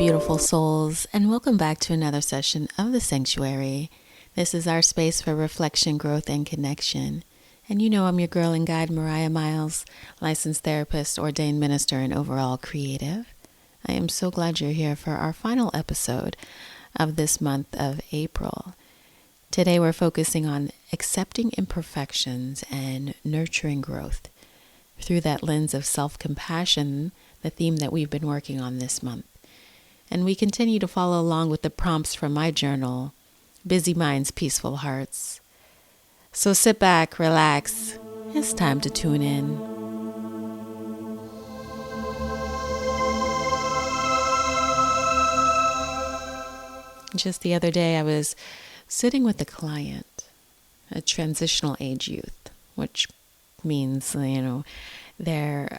beautiful souls, and welcome back to another session of The Sanctuary. This is our space for reflection, growth, and connection. And you know I'm your girl and guide, Mariah Miles, licensed therapist, ordained minister, and overall creative. I am so glad you're here for our final episode of this month of April. Today we're focusing on accepting imperfections and nurturing growth through that lens of self-compassion, the theme that we've been working on this month. And we continue to follow along with the prompts from my journal, Busy Minds, Peaceful Hearts. So sit back, relax. It's time to tune in. Just the other day, I was sitting with a client, a transitional age youth, which means, they're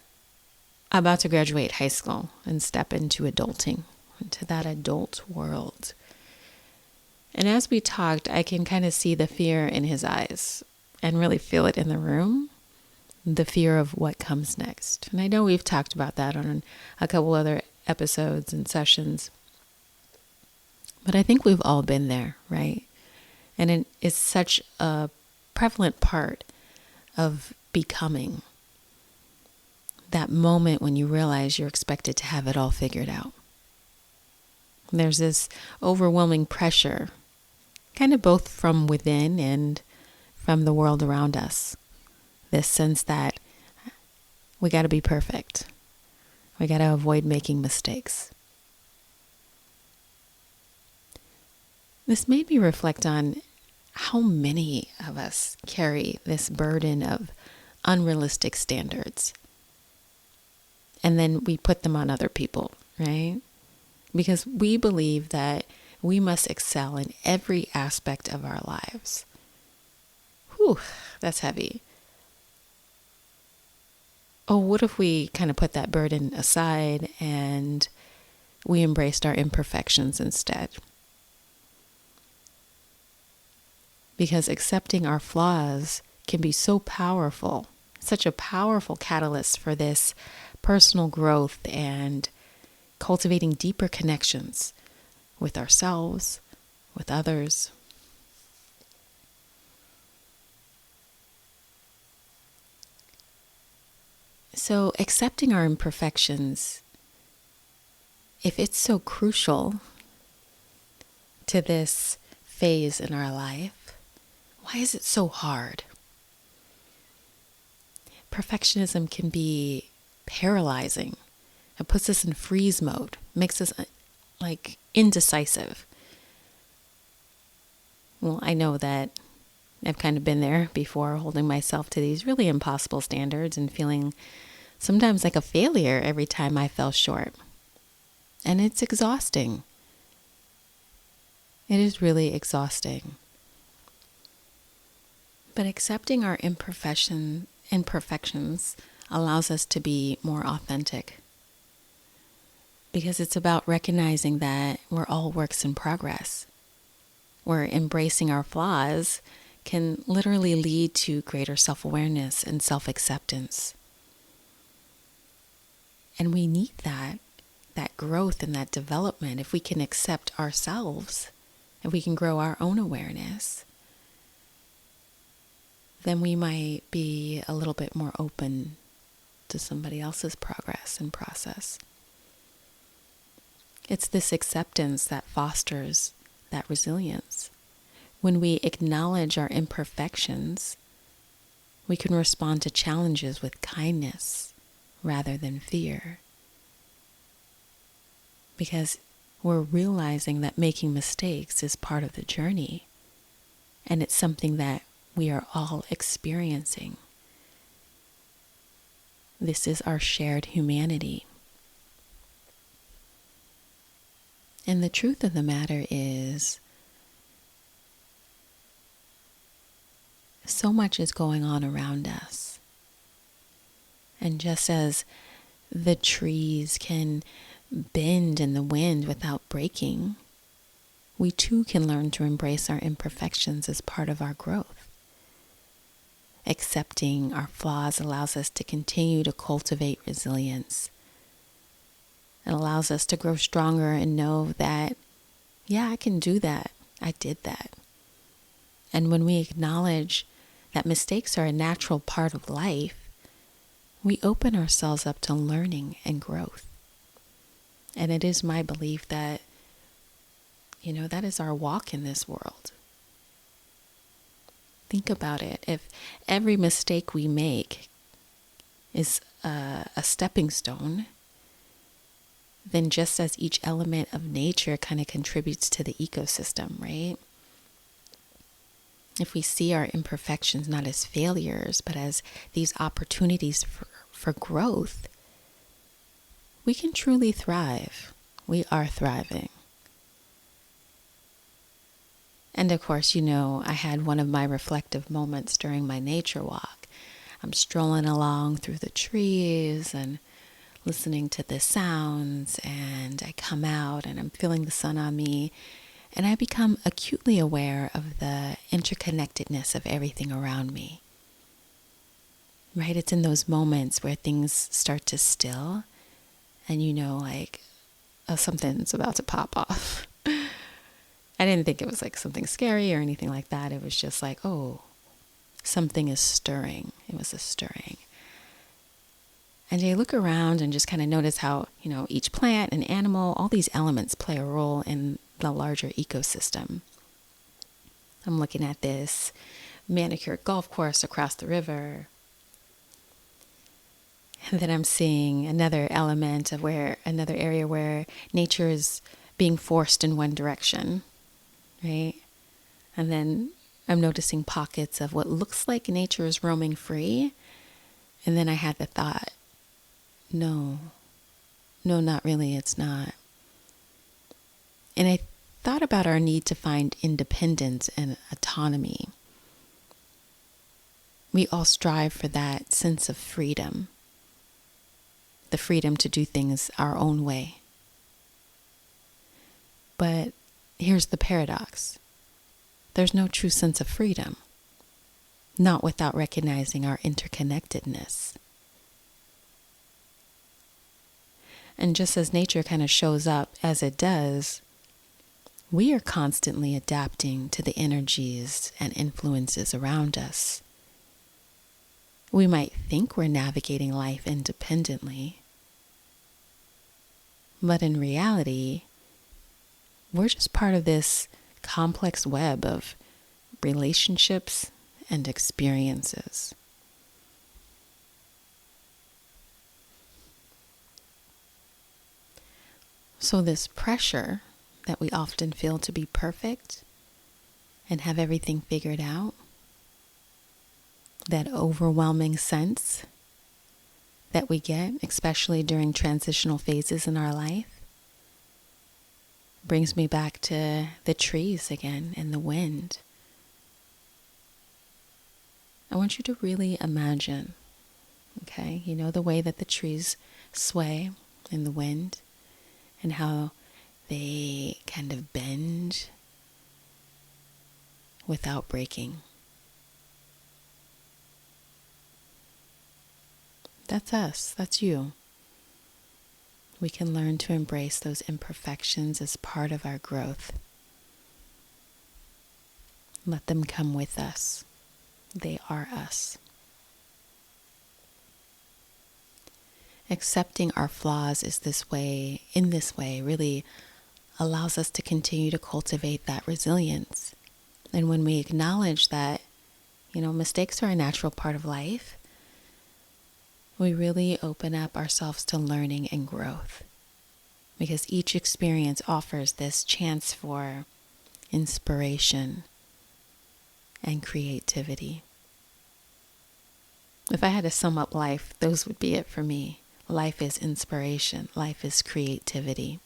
about to graduate high school and step into adulting, into that adult world. And as we talked, I can kind of see the fear in his eyes and really feel it in the room, the fear of what comes next. And I know we've talked about that on a couple other episodes and sessions, but I think we've all been there, right? And it is such a prevalent part of becoming. That moment when you realize you're expected to have it all figured out. There's this overwhelming pressure, kind of both from within and from the world around us. This sense that we got to be perfect. We got to avoid making mistakes. This made me reflect on how many of us carry this burden of unrealistic standards. And then we put them on other people, right? Because we believe that we must excel in every aspect of our lives. Whew, that's heavy. Oh, what if we kind of put that burden aside and we embraced our imperfections instead? Because accepting our flaws can be so powerful, such a powerful catalyst for this personal growth and cultivating deeper connections with ourselves, with others. So accepting our imperfections, if it's so crucial to this phase in our life, why is it so hard? Perfectionism can be paralyzing. It puts us in freeze mode, makes us indecisive. Well, I know that I've kind of been there before, holding myself to these really impossible standards and feeling sometimes like a failure every time I fell short. And it's exhausting. It is really exhausting. But accepting our imperfections allows us to be more authentic. Because it's about recognizing that we're all works in progress. Where embracing our flaws can literally lead to greater self-awareness and self-acceptance. And we need that growth and that development. If we can accept ourselves, if we can grow our own awareness, then we might be a little bit more open to somebody else's progress and process. It's this acceptance that fosters that resilience. When we acknowledge our imperfections, we can respond to challenges with kindness rather than fear. Because we're realizing that making mistakes is part of the journey, and it's something that we are all experiencing. This is our shared humanity. And the truth of the matter is, so much is going on around us. And just as the trees can bend in the wind without breaking, we too can learn to embrace our imperfections as part of our growth. Accepting our flaws allows us to continue to cultivate resilience It allows us to grow stronger and know that, yeah, I can do that. I did that. And when we acknowledge that mistakes are a natural part of life, we open ourselves up to learning and growth. And it is my belief that, that is our walk in this world. Think about it. If every mistake we make is a stepping stone, then just as each element of nature kind of contributes to the ecosystem, right? If we see our imperfections not as failures, but as these opportunities for growth, we can truly thrive. We are thriving. And of course, I had one of my reflective moments during my nature walk. I'm strolling along through the trees and listening to the sounds, and I come out and I'm feeling the sun on me, and I become acutely aware of the interconnectedness of everything around me. Right? It's in those moments where things start to still and something's about to pop off. I didn't think it was like something scary or anything like that. It was just like, oh, something is stirring. It was a stirring. And you look around and just kind of notice how, each plant and animal, all these elements play a role in the larger ecosystem. I'm looking at this manicured golf course across the river. And then I'm seeing another element of another area where nature is being forced in one direction, right? And then I'm noticing pockets of what looks like nature is roaming free. And then I had the thought, no, not really, it's not. And I thought about our need to find independence and autonomy. We all strive for that sense of freedom, the freedom to do things our own way. But here's the paradox. There's no true sense of freedom, not without recognizing our interconnectedness. And just as nature kind of shows up as it does, we are constantly adapting to the energies and influences around us. We might think we're navigating life independently, but in reality, we're just part of this complex web of relationships and experiences. So this pressure that we often feel to be perfect and have everything figured out, that overwhelming sense that we get, especially during transitional phases in our life, brings me back to the trees again and the wind. I want you to really imagine, okay, the way that the trees sway in the wind and how they kind of bend without breaking. That's us. That's you. We can learn to embrace those imperfections as part of our growth. Let them come with us. They are us. Accepting our flaws in this way, really allows us to continue to cultivate that resilience. And when we acknowledge that, mistakes are a natural part of life, we really open up ourselves to learning and growth, because each experience offers this chance for inspiration and creativity. If I had to sum up life, those would be it for me. Life is inspiration. Life is creativity.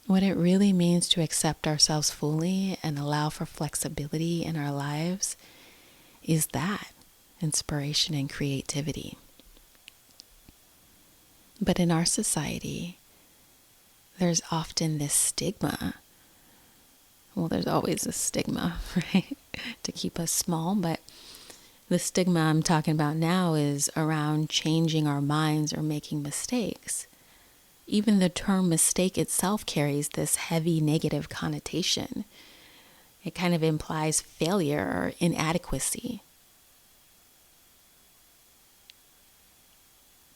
What it really means to accept ourselves fully and allow for flexibility in our lives is that inspiration and creativity. But in our society, there's often this stigma. Well, there's always a stigma, right? To keep us small, but The stigma I'm talking about now is around changing our minds or making mistakes. Even the term mistake itself carries this heavy negative connotation. It kind of implies failure or inadequacy.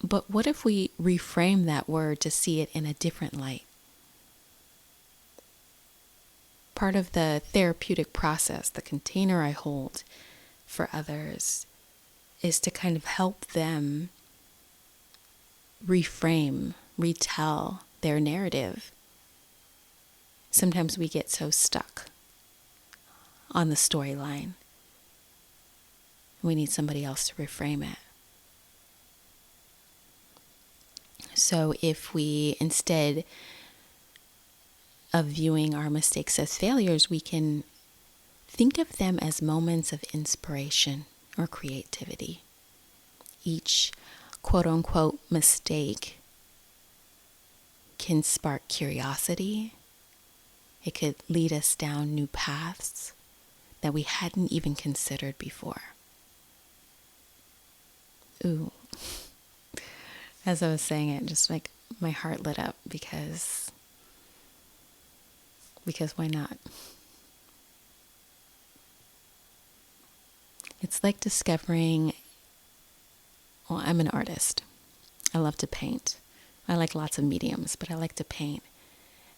But what if we reframe that word to see it in a different light? Part of the therapeutic process, the container I hold for others, is to kind of help them reframe, retell their narrative. Sometimes we get so stuck on the storyline. We need somebody else to reframe it. So if we, instead of viewing our mistakes as failures, we can think of them as moments of inspiration or creativity. Each quote-unquote mistake can spark curiosity. It could lead us down new paths that we hadn't even considered before. Ooh. As I was saying it, just like my heart lit up because why not? It's like discovering, well, I'm an artist. I love to paint. I like lots of mediums, but I like to paint.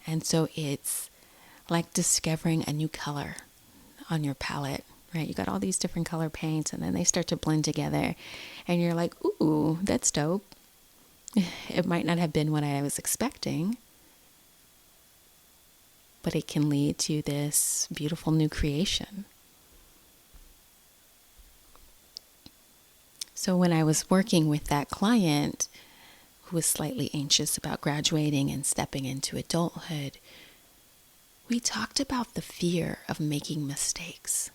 And so it's like discovering a new color on your palette, right? You got all these different color paints and then they start to blend together and you're like, ooh, that's dope. It might not have been what I was expecting, but it can lead to this beautiful new creation. So when I was working with that client who was slightly anxious about graduating and stepping into adulthood, we talked about the fear of making mistakes.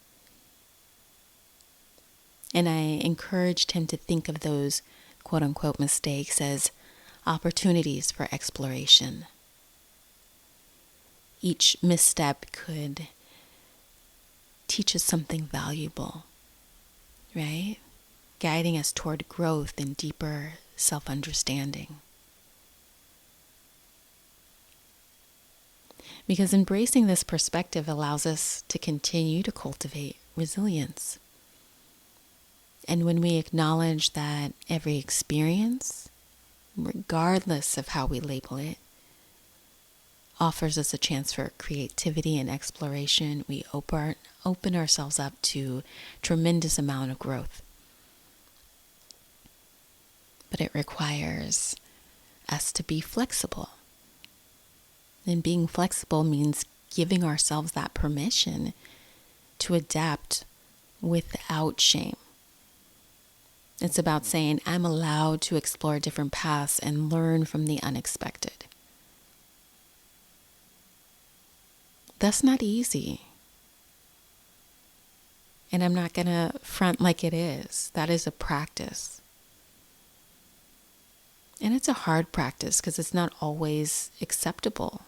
And I encouraged him to think of those quote-unquote mistakes as opportunities for exploration. Each misstep could teach us something valuable, right? Guiding us toward growth and deeper self-understanding. Because embracing this perspective allows us to continue to cultivate resilience. And when we acknowledge that every experience, regardless of how we label it, offers us a chance for creativity and exploration, we open ourselves up to tremendous amount of growth. But it requires us to be flexible. And being flexible means giving ourselves that permission to adapt without shame. It's about saying, I'm allowed to explore different paths and learn from the unexpected. That's not easy. And I'm not going to front like it is. That is a practice. And it's a hard practice because it's not always acceptable.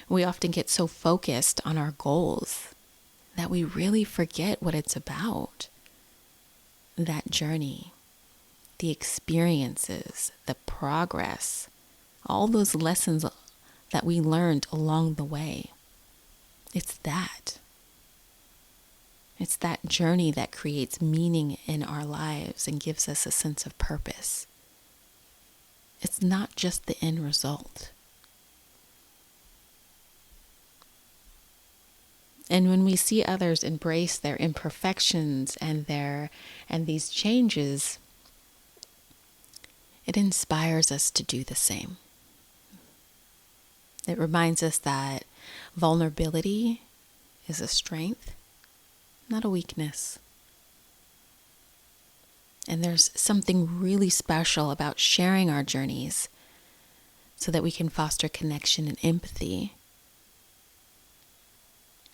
We often get so focused on our goals that we really forget what it's about. That journey, the experiences, the progress, all those lessons that we learned along the way. It's that. It's that journey that creates meaning in our lives and gives us a sense of purpose. It's not just the end result. And when we see others embrace their imperfections and these changes, it inspires us to do the same. It reminds us that vulnerability is a strength, not a weakness. And there's something really special about sharing our journeys so that we can foster connection and empathy.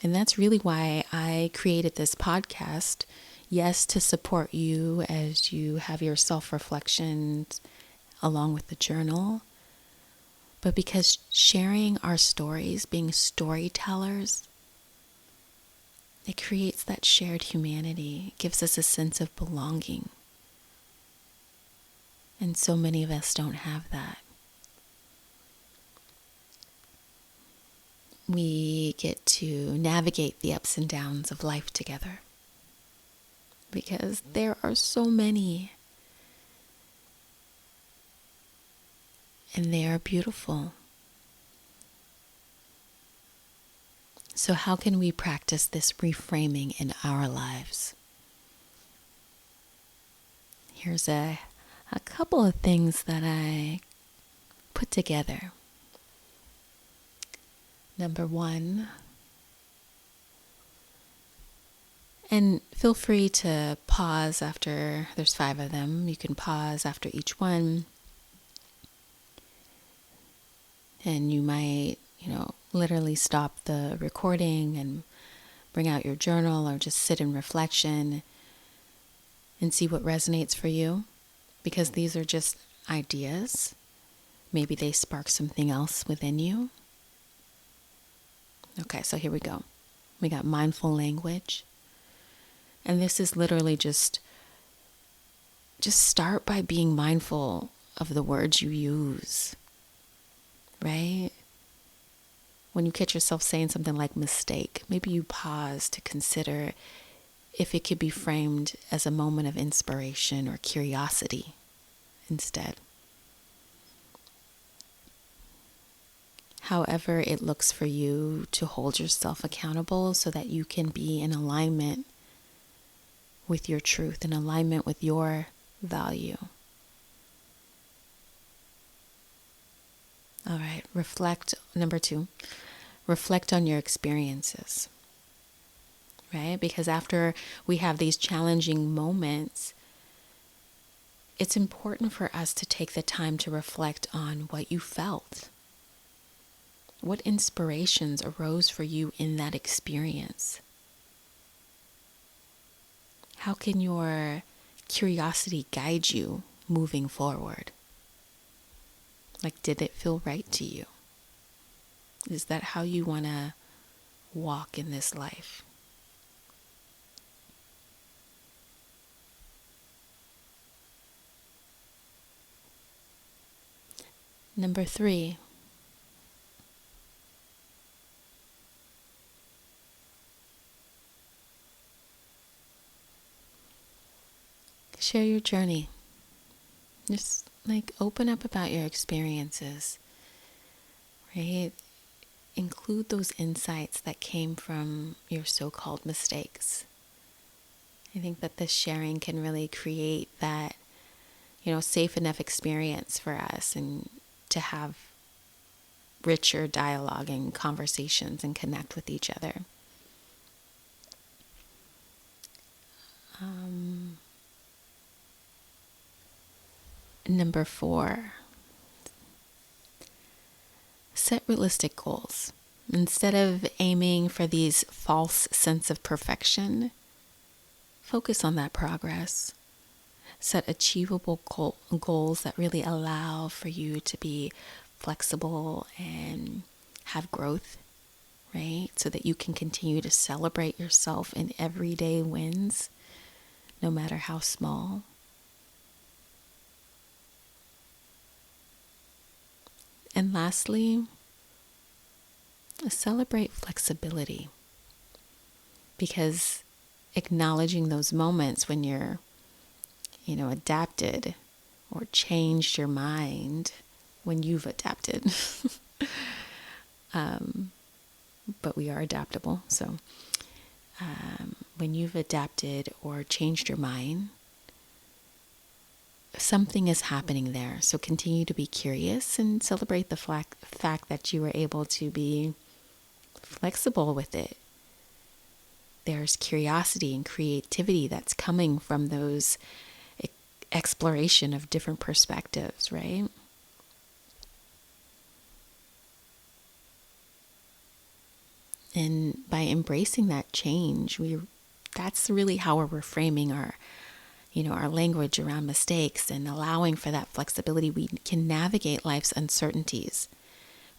And that's really why I created this podcast. Yes, to support you as you have your self-reflections along with the journal, but because sharing our stories, being storytellers, It creates that shared humanity. It gives us a sense of belonging. And so many of us don't have that. We get to navigate the ups and downs of life together because there are so many, and they are beautiful. So how can we practice this reframing in our lives? Here's a couple of things that I put together. Number one, and feel free to pause after, there's 5 of them. You can pause after each one. And you might, literally stop the recording and bring out your journal or just sit in reflection and see what resonates for you. Because these are just ideas. Maybe they spark something else within you. Okay, so here we go. We got mindful language. And this is literally just start by being mindful of the words you use, right? When you catch yourself saying something like mistake, maybe you pause to consider if it could be framed as a moment of inspiration or curiosity instead. However it looks for you to hold yourself accountable so that you can be in alignment with your truth, in alignment with your value. All right, number 2, reflect on your experiences, right? Because after we have these challenging moments, it's important for us to take the time to reflect on what you felt. What inspirations arose for you in that experience? How can your curiosity guide you moving forward? Like, did it feel right to you? Is that how you want to walk in this life? Number 3, share your journey. Just open up about your experiences, right? Include those insights that came from your so-called mistakes. I think that this sharing can really create that, safe enough experience for us and to have richer dialogue and conversations and connect with each other. Number 4, set realistic goals. Instead of aiming for these false sense of perfection, focus on that progress. Set achievable goals that really allow for you to be flexible and have growth, right? So that you can continue to celebrate yourself in everyday wins, no matter how small. And lastly, celebrate flexibility, because acknowledging those moments when you're, adapted or changed your mind when you've adapted. But we are adaptable. So when you've adapted or changed your mind, something is happening there. So continue to be curious and celebrate the fact that you were able to be flexible with it. There's curiosity and creativity that's coming from those exploration of different perspectives, right? And by embracing that change, that's really how we're reframing our language around mistakes and allowing for that flexibility. We can navigate life's uncertainties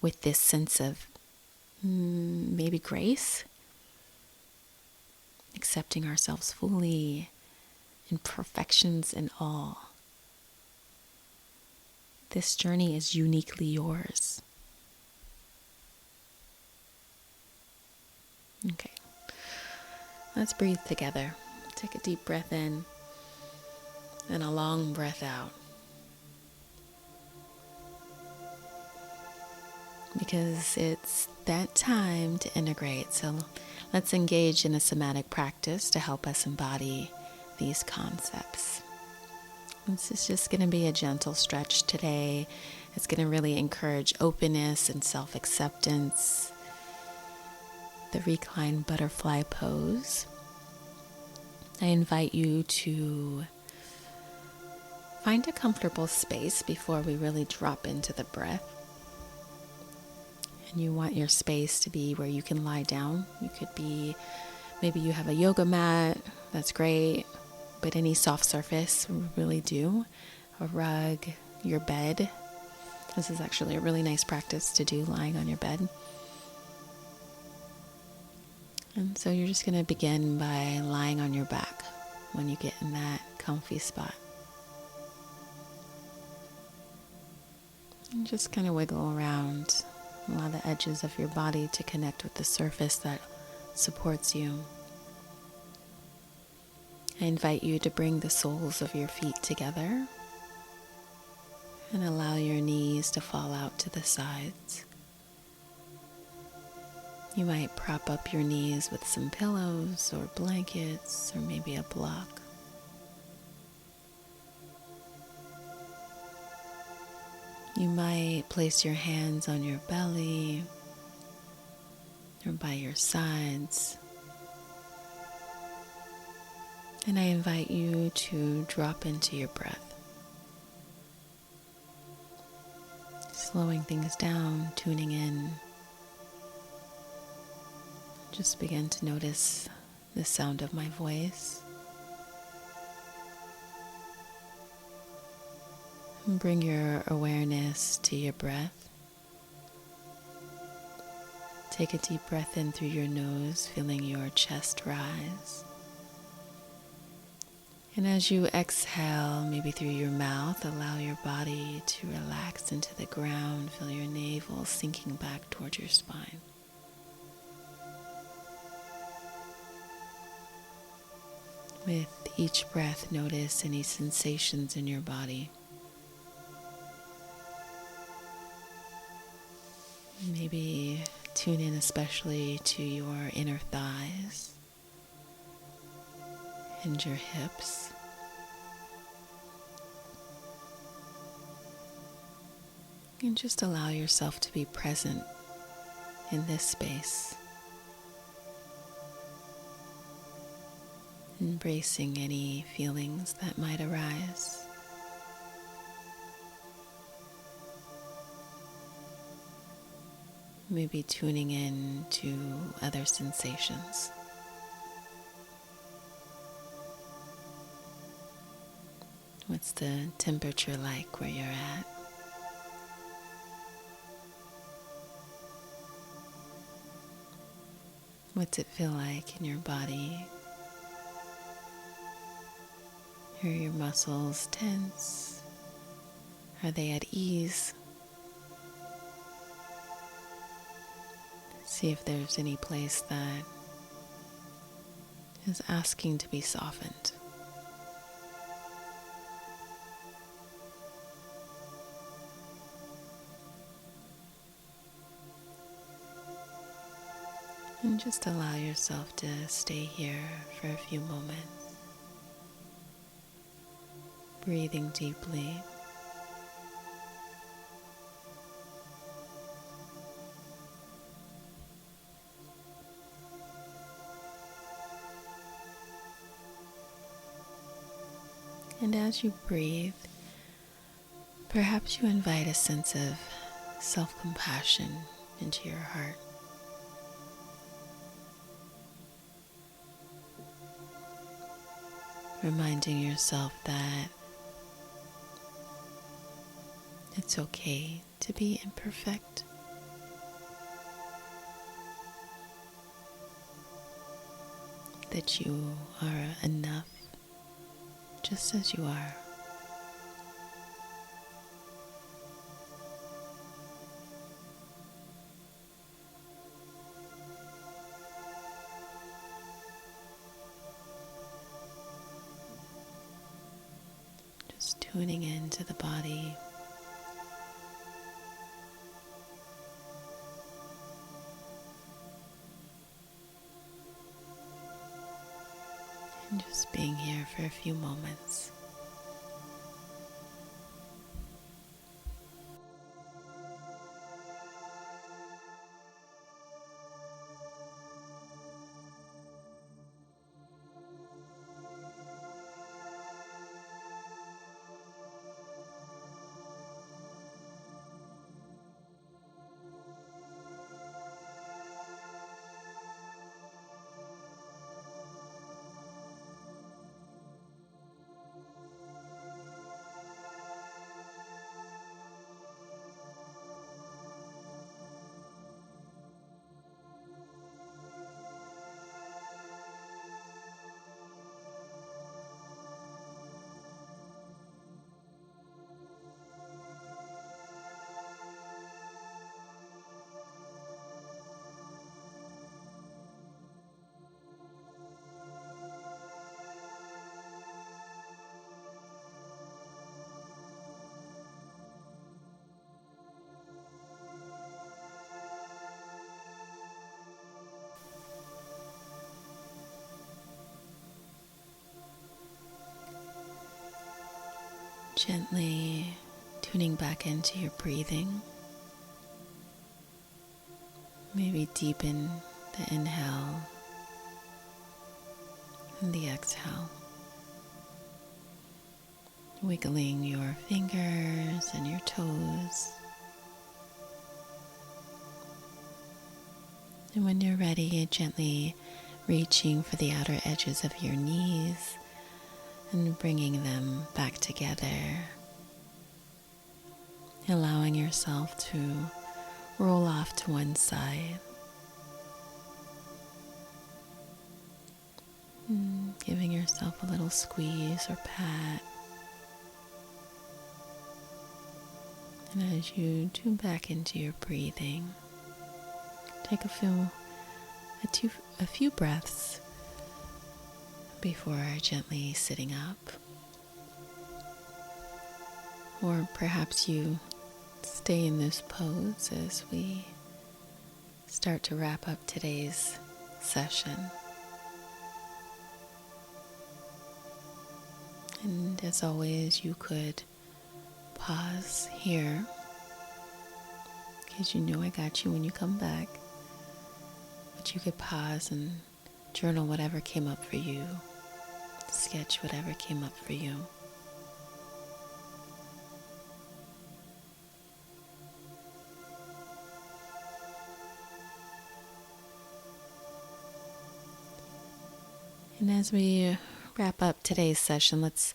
with this sense of maybe grace. accepting ourselves fully, imperfections and all. This journey is uniquely yours. Okay, let's breathe together. Take a deep breath in and a long breath out. Because it's that time to integrate. So let's engage in a somatic practice to help us embody these concepts. This is just going to be a gentle stretch today. It's going to really encourage openness and self-acceptance. The reclined butterfly pose. I invite you to find a comfortable space before we really drop into the breath. And you want your space to be where you can lie down. You could be, maybe you have a yoga mat, that's great, but any soft surface will really do. A rug, your bed. This is actually a really nice practice to do lying on your bed. And so you're just going to begin by lying on your back when you get in that comfy spot. And just kind of wiggle around, allow the edges of your body to connect with the surface that supports you. I invite you to bring the soles of your feet together and allow your knees to fall out to the sides. You might prop up your knees with some pillows or blankets or maybe a block. You might place your hands on your belly or by your sides. And I invite you to drop into your breath. Slowing things down, tuning in. Just begin to notice the sound of my voice. And bring your awareness to your breath. Take a deep breath in through your nose, feeling your chest rise. And as you exhale, maybe through your mouth, allow your body to relax into the ground. Feel your navel sinking back towards your spine. With each breath, notice any sensations in your body. Maybe tune in especially to your inner thighs and your hips. And just allow yourself to be present in this space. Embracing any feelings that might arise. Maybe tuning in to other sensations. What's the temperature like where you're at? What's it feel like in your body? Are your muscles tense? Are they at ease? See if there's any place that is asking to be softened. And just allow yourself to stay here for a few moments. Breathing deeply. And as you breathe, perhaps you invite a sense of self-compassion into your heart. Reminding yourself that it's okay to be imperfect. that you are enough just as you are. Just tuning into the body. And just being here for a few moments. Gently tuning back into your breathing. Maybe deepen the inhale and the exhale. Wiggling your fingers and your toes. And when you're ready, gently reaching for the outer edges of your knees and bringing them back together. Allowing yourself to roll off to one side. Giving yourself a little squeeze or pat. And as you tune back into your breathing, take a few breaths before gently sitting up. Or perhaps you stay in this pose as we start to wrap up today's session. And as always, you could pause here, because you know I got you when you come back. But you could pause and journal whatever came up for you, sketch whatever came up for you. And as we wrap up today's session, let's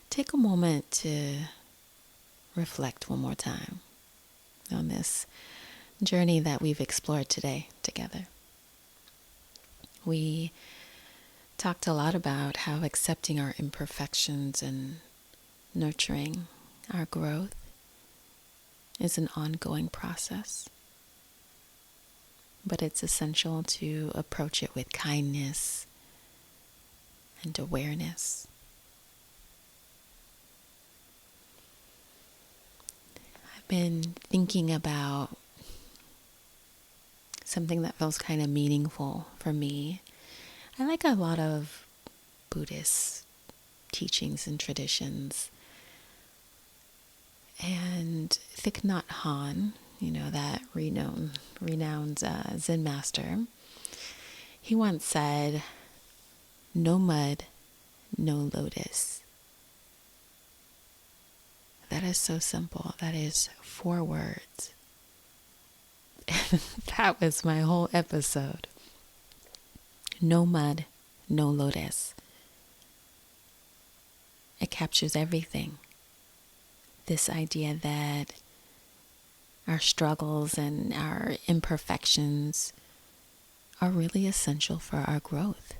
take a moment to reflect one more time on this journey that we've explored today together. We talked a lot about how accepting our imperfections and nurturing our growth is an ongoing process, but it's essential to approach it with kindness and awareness. I've been thinking about something that feels kind of meaningful for me. I like a lot of Buddhist teachings and traditions. And Thich Nhat Hanh, that renowned Zen master, he once said, "No mud, no lotus." That is so simple. That is 4 words. That was my whole episode. No mud, no lotus. It captures everything. This idea that our struggles and our imperfections are really essential for our growth.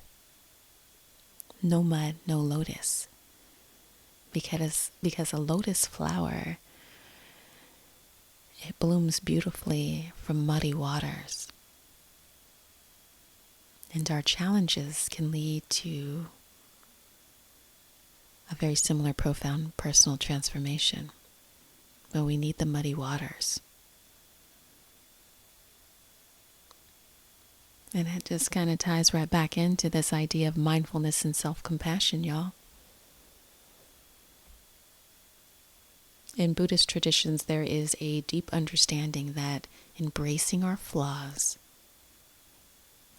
no mud, no lotus. Because a lotus flower, it blooms beautifully from muddy waters. And our challenges can lead to a very similar profound personal transformation. But we need the muddy waters. And it just kind of ties right back into this idea of mindfulness and self-compassion, y'all. In Buddhist traditions, there is a deep understanding that embracing our flaws,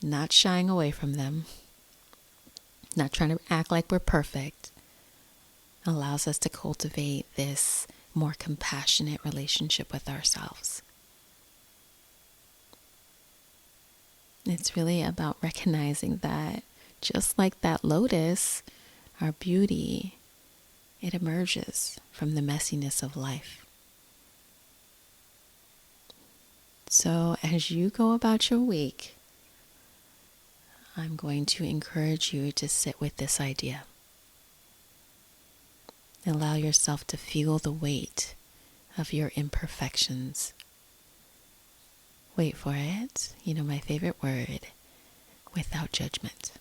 not shying away from them, not trying to act like we're perfect, allows us to cultivate this more compassionate relationship with ourselves. It's really about recognizing that just like that lotus, our beauty, it emerges from the messiness of life. So as you go about your week, I'm going to encourage you to sit with this idea. Allow yourself to feel the weight of your imperfections. Wait for it. You know my favorite word, without judgment.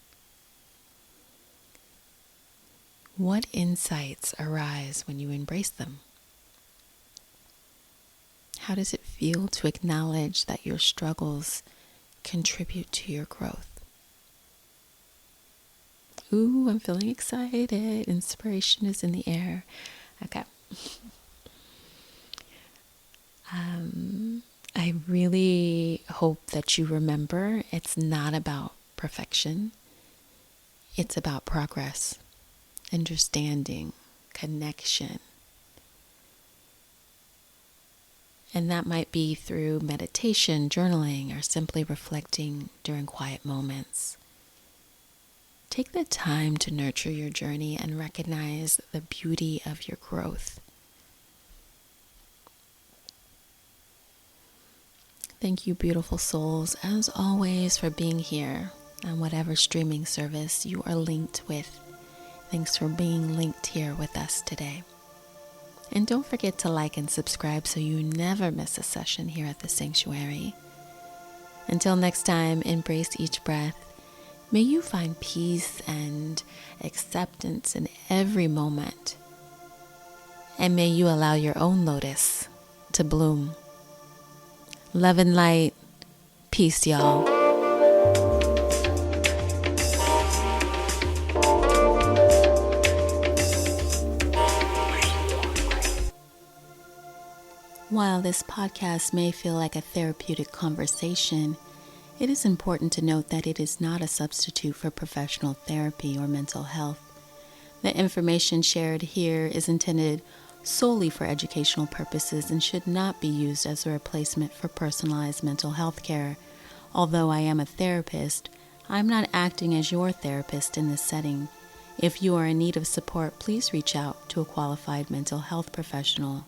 What insights arise when you embrace them? How does it feel to acknowledge that your struggles contribute to your growth? Ooh, I'm feeling excited. Inspiration is in the air. Okay. I really hope that you remember it's not about perfection. It's about progress, understanding, connection. And that might be through meditation, journaling, or simply reflecting during quiet moments. Take the time to nurture your journey and recognize the beauty of your growth. Thank you, beautiful souls, as always, for being here on whatever streaming service you are linked with. Thanks for being linked here with us today. And don't forget to like and subscribe so you never miss a session here at the Sanctuary. Until next time, embrace each breath. May you find peace and acceptance in every moment. And may you allow your own lotus to bloom. Love and light. Peace, y'all. While this podcast may feel like a therapeutic conversation, it is important to note that it is not a substitute for professional therapy or mental health. The information shared here is intended solely for educational purposes and should not be used as a replacement for personalized mental health care. Although I am a therapist, I'm not acting as your therapist in this setting. If you are in need of support, please reach out to a qualified mental health professional.